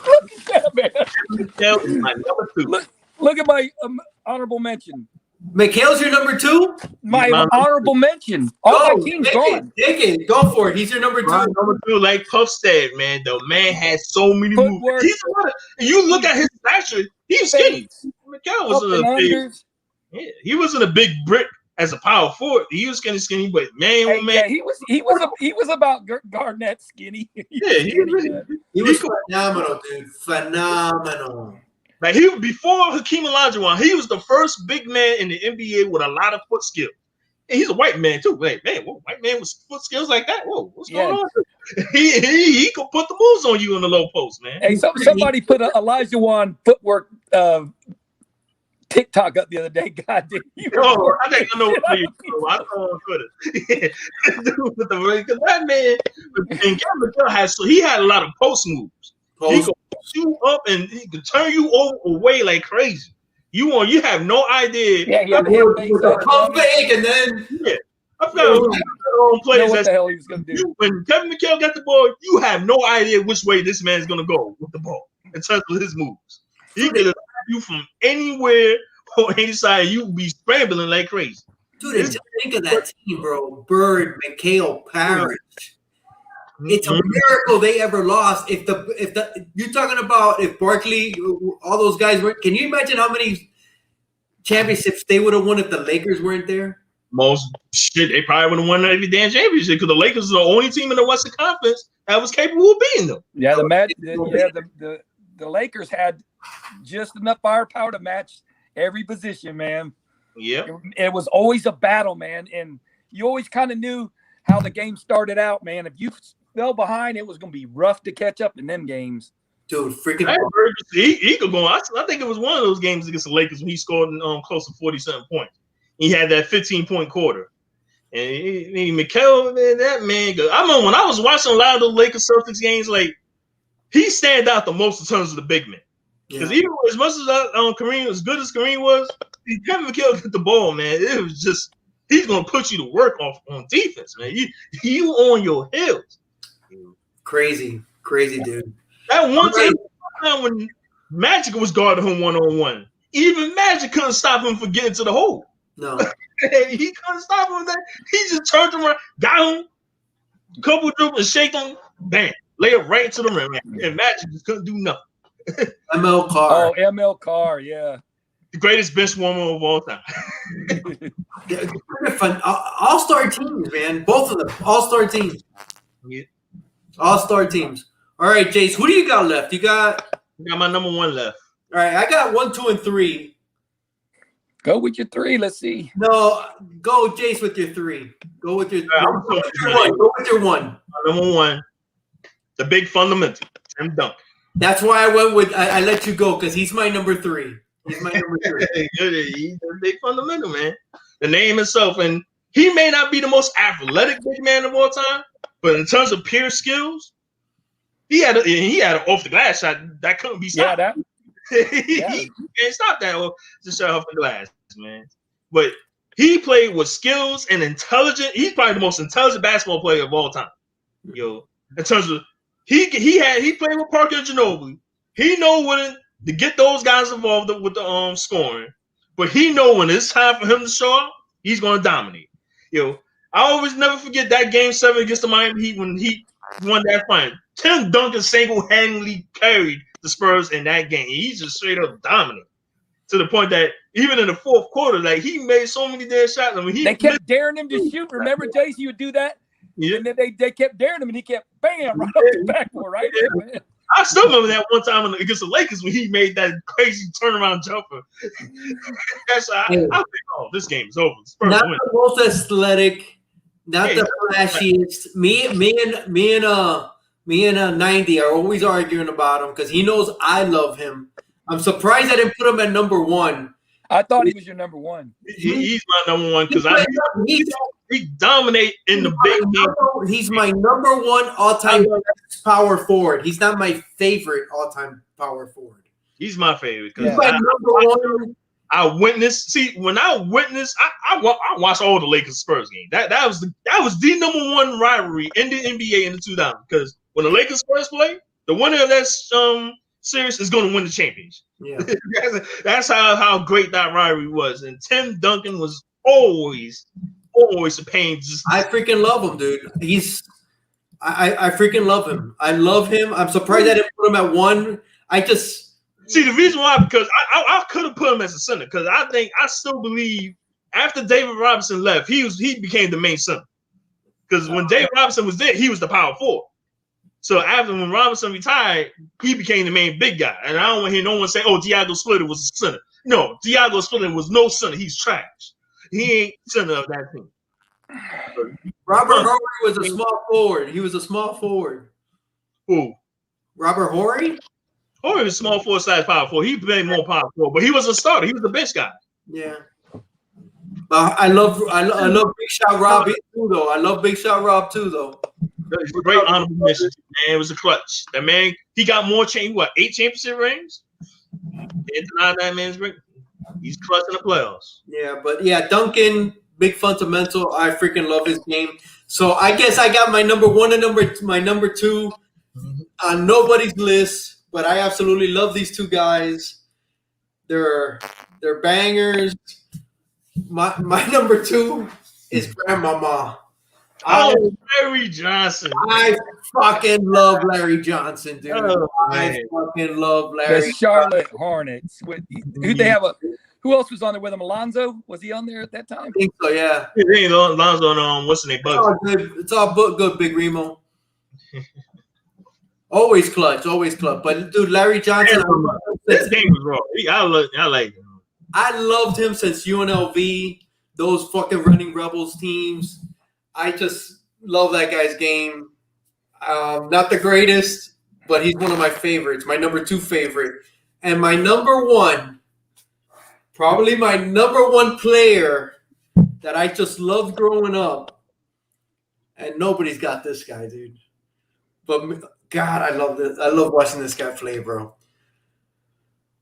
Look at that, man. McHale is my number 2. Look at my honorable mention. McHale's your number 2? My honorable mention. All my team's gone. Take it. Go for it. He's your number 2. Number 2, like Puff said, man, the man had so many moves. You look at his stature, he's skinny. McHale wasn't a big. Yeah, he wasn't a big brick as a power forward. He was skinny, but man, yeah, he was about Garnett skinny. He was phenomenal, dude. Phenomenal. Like before Hakeem Olajuwon, he was the first big man in the NBA with a lot of foot skill. And he's a white man too. Like, man, white man with foot skills like that? Whoa, what's going on? He could put the moves on you in the low post, man. Hey, somebody put a Olajuwon footwork TikTok up the other day. God damn. I think I know what you do. I don't want to put it. Because that man, and Kevin McHale he had a lot of post moves. He could push you up and he could turn you away like crazy. You have no idea. Yeah, he had a pump fake and then I forgot what the hell he was gonna do. When Kevin McHale got the ball, you have no idea which way this man's gonna go with the ball in terms of his moves. He could attack you from anywhere or any side. You be scrambling like crazy. Dude, just think of that team, bro. Bird, McHale, Parrish. It's a miracle they ever lost. If you're talking about if Barkley, all those guys were. Can you imagine how many championships they would have won if the Lakers weren't there? Most shit, they probably would have won every damn championship because the Lakers are the only team in the Western Conference that was capable of beating them. Yeah, the Lakers had just enough firepower to match every position, man. Yeah, it was always a battle, man, and you always kind of knew how the game started out, man. If you fell behind, it was going to be rough to catch up in them games. Dude, freaking he could go on. I think it was one of those games against the Lakers when he scored close to 47 points. He had that 15-point quarter. And McHale, man, that man. I remember when I was watching a lot of the Lakers Celtics games, like he stand out the most in terms of the big men. Because even as much as Kareem, as good as Kareem was, Kevin McHale get the ball, man. It was just he's gonna put you to work on defense, man. You on your heels. Crazy, dude. That one time when Magic was guarding him 1-on-1, even Magic couldn't stop him from getting to the hole. No, he couldn't stop him. He just turned around, got him, couple dribbles, shake him, bam, lay it right to the rim, man. And Magic just couldn't do nothing. ML Carr. Oh, ML Carr, yeah. The greatest bench warmer of all time. All-star teams, man. Both of them. All-star teams. Yeah. All-star teams. All right, Jace, who do you got left? You got my number 1 left. All right, I got 1, 2, and 3. Go with your 3. Let's see. No, go, Jace, with your 3. Go with your 3. Go with your 1. Number 1, the big fundamental, Tim Duncan. That's why I went with. I let you go because he's my number 3. He's my number 3. He's a big fundamental, man. The name itself, and he may not be the most athletic big man of all time, but in terms of pure skills, he had an off the glass shot that couldn't be stopped. He can't stop that to shot off the glass, man. But he played with skills and intelligent. He's probably the most intelligent basketball player of all time. In terms of he played with Parker Ginobili. He know when to get those guys involved with the scoring, but he know when it's time for him to show up, he's gonna dominate. I always never forget that game 7 against the Miami Heat when he won that final. Tim Duncan single-handedly carried the Spurs in that game. He just straight up dominated to the point that even in the fourth quarter, like he made so many damn shots. I mean, they kept daring him to shoot. Remember, Jace, you would do that? Yeah. And then they kept daring him, and he kept bam right off the backboard, right? Yeah. I still remember that one time against the Lakers when he made that crazy turnaround jumper. That's I think, this game is over. Spurs not win. The most athletic, not the flashiest. Me and 90 are always arguing about him because he knows I love him. I'm surprised I didn't put him at number 1. I thought he was your number 1. He's my number 1 because he dominate in the big game. He's my number 1 all-time power forward. He's not my favorite all-time power forward. He's my favorite. He's my number 1. I witnessed. See, when I witnessed, I watched all the Lakers Spurs game. That was the #1 rivalry in the NBA in the 2000s. Because when the Lakers Spurs play, the winner of that series is going to win the championship. Yeah, that's how great that rivalry was. And Tim Duncan was always a pain. I freaking love him, dude. I freaking love him. I love him. I'm surprised I didn't put him at 1. I just. See, the reason why, because I could have put him as a center, because I still believe after David Robinson left, he became the main center. Because when David Robinson was there, he was the power forward. So when Robinson retired, he became the main big guy. And I don't want to hear no one say, "Oh, Diago Splitter was a center." No, Diago Splitter was no center. He's trash. He ain't center of that team. Robert Horry was a small forward. He was a small forward. Who? Robert Horry? Horry was small forward / power forward. He played more power forward, but he was a starter. He was the bench guy. Yeah. I love Big Shot Rob too, though. I love Big Shot Rob too, though. It's a great honorable mention, man. It was a clutch. That man, he got more 8 championship rings? Can't deny that man's ring. He's clutching the playoffs. Yeah, but yeah, Duncan, big fundamental. I freaking love his game. So I guess I got my number 1 and my number 2 on nobody's list. But I absolutely love these two guys. They're bangers. My number 2 is Grandmama. Larry Johnson. I fucking love Larry Johnson, dude. Oh, I fucking love Larry. The Charlotte Hornets. Who else was on there with him? Alonzo? Was he on there at that time? I think so, yeah. Alonzo, what's the name? It's all good, Big Remo. Always clutch. But dude, Larry Johnson. This game was wrong. I like him. I loved him since UNLV. Those fucking Running Rebels teams. I just love that guy's game. Not the greatest, but he's one of my favorites. My number 2 favorite, and my number 1, probably my number 1 player that I just loved growing up. And nobody's got this guy, dude. But God, I love this. I love watching this guy play, bro.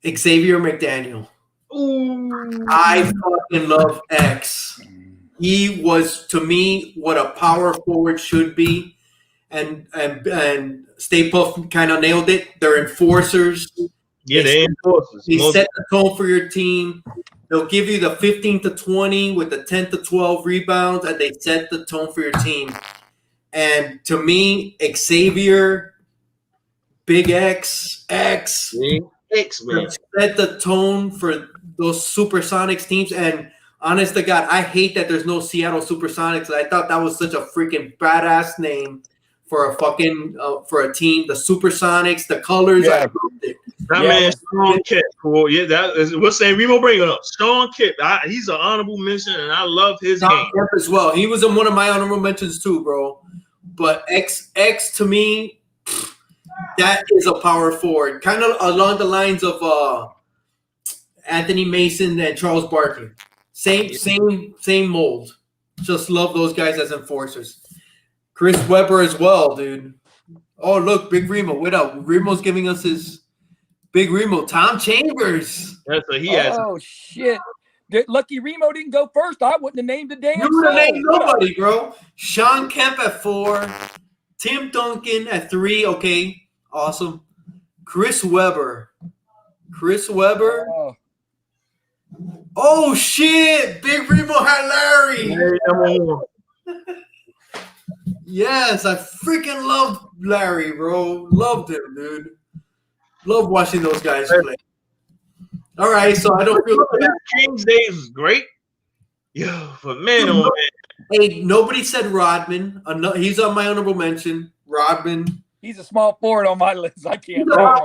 Xavier McDaniel. Ooh. I fucking love X. He was, to me, what a power forward should be. And Stay Puft kind of nailed it. They're enforcers. Yeah, they're enforcers. They set the tone for your team. They'll give you the 15 to 20 with the 10 to 12 rebounds, and they set the tone for your team. And to me, Xavier, Big X, man. set the tone for those Supersonics teams. And honest to God, I hate that there's no Seattle Supersonics. I thought that was such a freaking badass name for a fucking for a team. The Supersonics, the colors. Yeah. I loved it. That man, Sean Kipp. Cool. Yeah, that is. We're saying Remo bring it up. Sean Kipp. He's an honorable mention, and I love his game as well. He was in one of my honorable mentions too, bro. But X to me, that is a power forward, kind of along the lines of Anthony Mason and Charles Barkley. Same mold. Just love those guys as enforcers. Chris Webber as well, dude. Oh, look, Big Remo. What up? Remo's giving us his Big Remo. Tom Chambers. That's what he has. Oh, shit. Lucky Remo didn't go first. I wouldn't have named the damn You would have named nobody, bro. Sean Kemp at 4. Tim Duncan at 3. Okay, awesome. Chris Webber. Oh, shit. Big Remo had Larry. Yes, I freaking loved Larry, bro. Loved him, dude. Love watching those guys play. All right, so I don't feel bad. King's Days was great. Yo, but man, oh man. Hey, nobody said Rodman. He's on my honorable mention. Rodman. He's a small forward on my list. I can't. Yeah, that's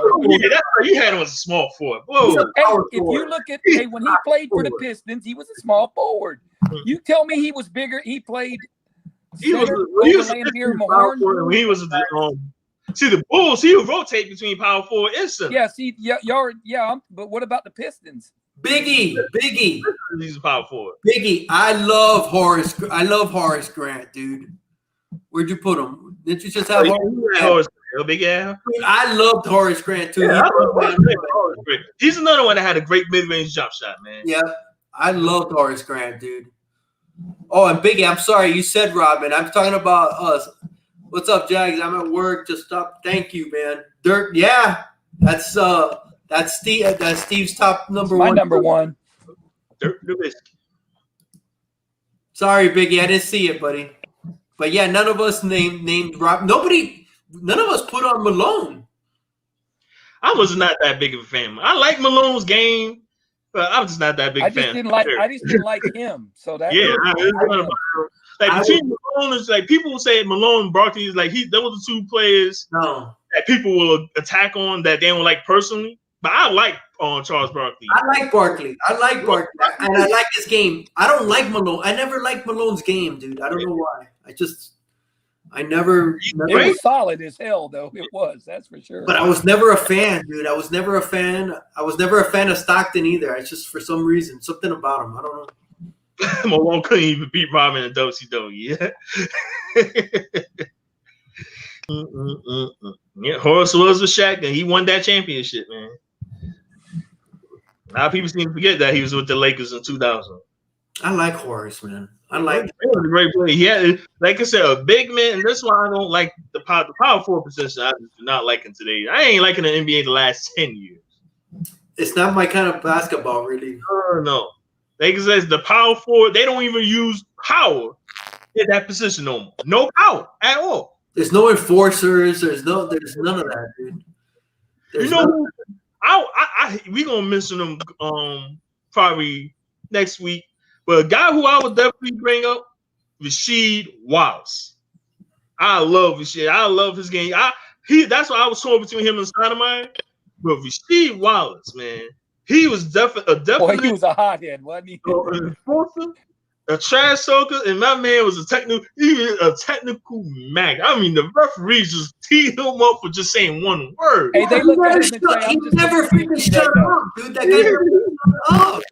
right. You had him as a small forward. Whoa. Hey, if you look at when he played for the Pistons, he was a small forward. You tell me he was bigger. He played. He was see the Bulls. He would rotate between power forward and center. Yeah, see, but what about the Pistons? Biggie. He's a power forward. Biggie. I love Horace Grant, dude. Where'd you put him? Didn't you just have Horace? Big Al. I loved Horace Grant too. Yeah, he's another one that had a great mid-range jump shot, man. Yeah, I loved Horace Grant, dude. Oh, and Biggie, I'm sorry, you said Robin. I'm talking about us. What's up, Jags? I'm at work. Just stop. Thank you, man. Dirk, yeah, that's Steve. That's Steve's top number My one. number one. Dirk Nowitzki. Sorry, Biggie, I didn't see it, buddy. But yeah, none of us named Rob. None of us put on Malone. I was not that big of a fan. I like Malone's game, but I'm just not that big a fan. I just didn't like him. So that between Malone is like people will say Malone and Barkley is like those were the two players that people will attack on that they don't like personally. But I like Charles Barkley. I like Barkley. And I like his game. I don't like Malone. I never liked Malone's game, dude. I don't know why. It was solid as hell, though. It was, that's for sure. But I was never a fan, dude. I was never a fan of Stockton either. It's just for some reason, something about him. I don't know. Malone couldn't even beat Robin in WCW. Yeah, Horace was with Shaq, and he won that championship, man. A lot of people seem to forget that he was with the Lakers in 2000. I like Horace, man. He was a great player. He had, like I said, a big man, and that's why I don't like the power forward position. I do not like him today. I ain't liking the NBA the last 10 years. It's not my kind of basketball, really. No. Like I said, the power forward, they don't even use power in that position no more. No power at all. There's no enforcers. There's none of that, dude. We gonna mention them probably next week. But a guy who I would definitely bring up, Rasheed Wallace. I love Rasheed. I love his game. That's why I was torn between him and Stoudemire. But Rasheed Wallace, man, he was definitely he was a hothead, wasn't he? An enforcer, a trash soaker, and my man was a technical mag. I mean, the referees just teed him up for just saying one word. Hey, they look at him and say, he never freaking shut up, dude. That guy never shut up.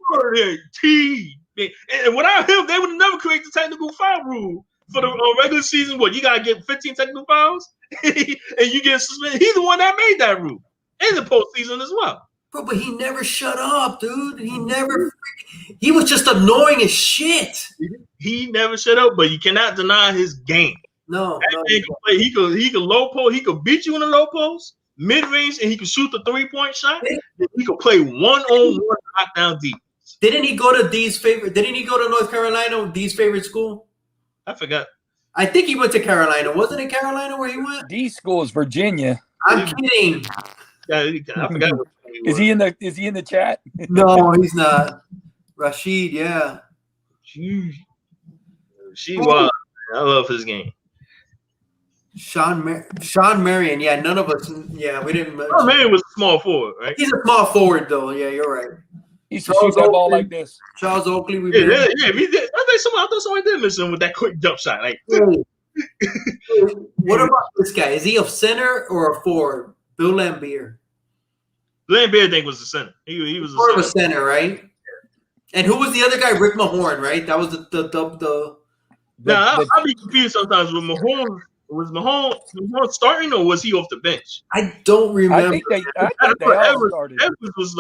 And without him, they would have never created the technical foul rule for the regular season. What, you gotta get 15 technical fouls and you get suspended? He's the one that made that rule in the postseason as well. Bro, but he never shut up, dude. He was just annoying as shit. He never shut up, but you cannot deny his game. No. He could low post. He could beat you in the low post, mid range, and he could shoot the 3-point shot. He could play one-on-one knockdown deep. Didn't he go to North Carolina, D's favorite school? I forgot. I think he went to Carolina. Wasn't it Carolina where he went? D's school is Virginia. I'm kidding. I forgot. Is he in the chat? No, he's not. Rasheed, yeah. She was. I love his game. Sean Marion, yeah. None of us, yeah, we didn't. Sean Marion was a small forward, right? He's a small forward, though. Yeah, you're right. He used to shoot that ball like this. Charles Oakley, we did. I thought somebody did miss him with that quick jump shot. Like, what about this guy? Is he a center or a forward? Bill Laimbeer. Laimbeer, I think, was the center. He was more of a center, right? And who was the other guy? Rick Mahorn, right? That was the. I'll be confused sometimes with Mahorn. Was Mahorn starting or was he off the bench? I don't remember. I think they all started. Evans was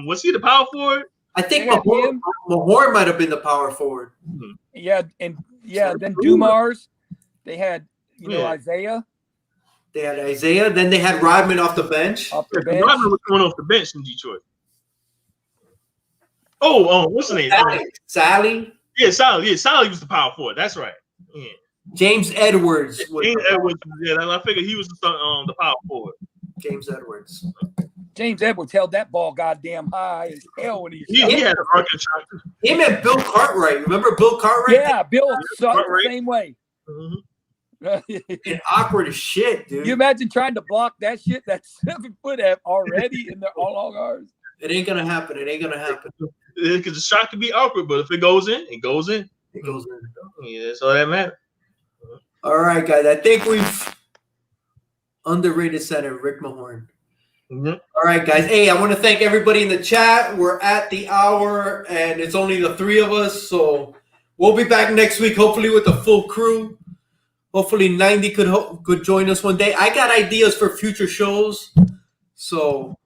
was he the power forward? I think Mahorn might have been the power forward. Mm-hmm. Then Dumars. They had Isaiah. They had Isaiah. Then they had Rodman off the bench. Rodman was coming off the bench in Detroit. What's his name? Sally. Yeah, Sally. Yeah, Sally was the power forward. That's right. Yeah. James Edwards. I figured he was the power forward. James Edwards. James Edwards held that ball goddamn high as hell when he had a rocket shot. Him and Bill Cartwright. Remember Bill Cartwright? Yeah, Bill sucked the same way. Mm-hmm. Awkward as shit, dude. You imagine trying to block that shit? That's 7 foot already in their all long arms. It ain't gonna happen. Because the shot could be awkward, but if it goes in, it goes in. It goes in. Yeah, that's all that matters. All right, guys. I think we've underrated center Rick Mahorn. Mm-hmm. All right, guys. Hey, I want to thank everybody in the chat. We're at the hour, and it's only the 3 of us, so we'll be back next week, hopefully with the full crew. Hopefully 90 could join us one day. I got ideas for future shows. So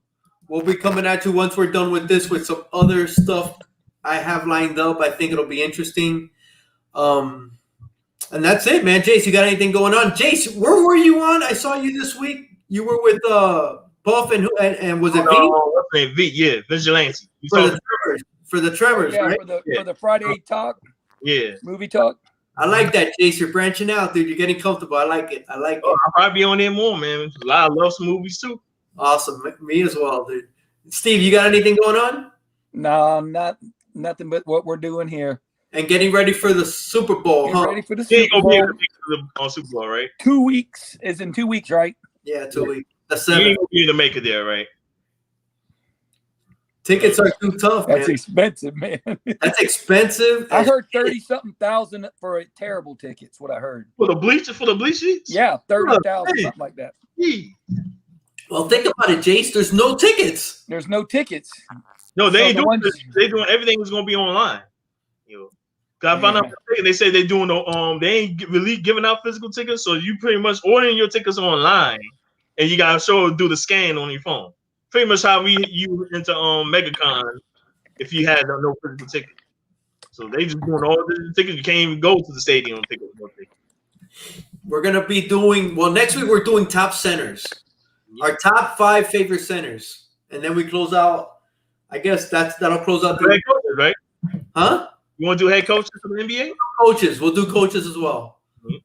we'll be coming at you once we're done with this with some other stuff I have lined up. I think it'll be interesting. And that's it, man. Jace, you got anything going on? Jace, where were you on? I saw you this week. You were with Buff and was it V? V, yeah, Vigilante. For the Tremors, yeah, right? For the Friday talk. Yeah. Movie talk. I like that, Jace. You're branching out, dude. You're getting comfortable. I like it. I'll probably be on there more, man. I love some movies too. Awesome. Me as well, dude. Steve, you got anything going on? No, nothing but what we're doing here. And getting ready for the Super Bowl, huh? Ready for the Super Bowl. On Super Bowl, right? 2 weeks is in 2 weeks, right? Yeah, 2 weeks. That's You 7. ain't gonna be able to make it there, right? Tickets are too tough, man. That's expensive, man. That's expensive. I heard 30-something thousand for a terrible tickets. What I heard for the bleachers. Yeah, 30,000, something like that. Well, think about it, Jace. There's no tickets. There's no tickets. No, they ain't doing. They doing everything is gonna be online. I found out they say they're doing they ain't really giving out physical tickets, so you pretty much ordering your tickets online, and you gotta do the scan on your phone. Pretty much how you into MegaCon if you had no physical ticket. So they just doing all the tickets. You can't even go to the stadium and pick up no ticket. We're gonna be doing next week. We're doing top centers, our top 5 favorite centers, and then we close out. I guess that'll close out the head coaches, right? Huh? You want to do head coaches for the NBA? Coaches. We'll do coaches as well. Mm-hmm.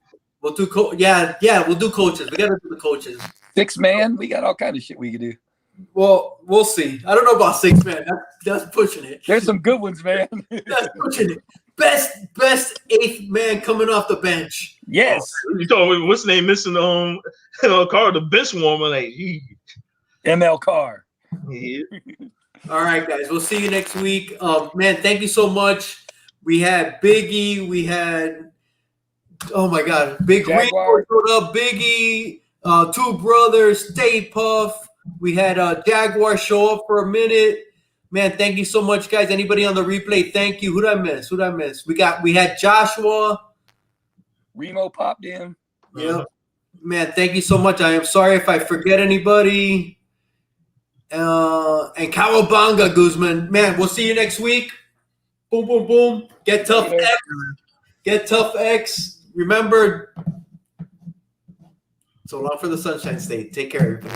We'll do we'll do coaches. We gotta do the coaches. 6-man. We got all kind of shit we can do. Well, we'll see. I don't know about 6-man. That's pushing it. There's some good ones, man. That's pushing it. Best 8th man coming off the bench. Yes. You told me what's the name missing Carr, the bench warmer, like ML Carr. Yeah. All right, guys. We'll see you next week. Man, thank you so much. We had Biggie. We had my God, Big Rico showed up. Biggie, 2 brothers, Stay Puff. We had Jaguar show up for a minute. Man, thank you so much, guys. Anybody on the replay, thank you. Who'd I miss? We had Joshua. Remo popped in. Yeah. Man, thank you so much. I am sorry if I forget anybody. And Cowabunga, Guzman. Man, we'll see you next week. Boom, boom, boom. Get tough X. Get tough X. Remember, so long for the Sunshine State. Take care, everybody.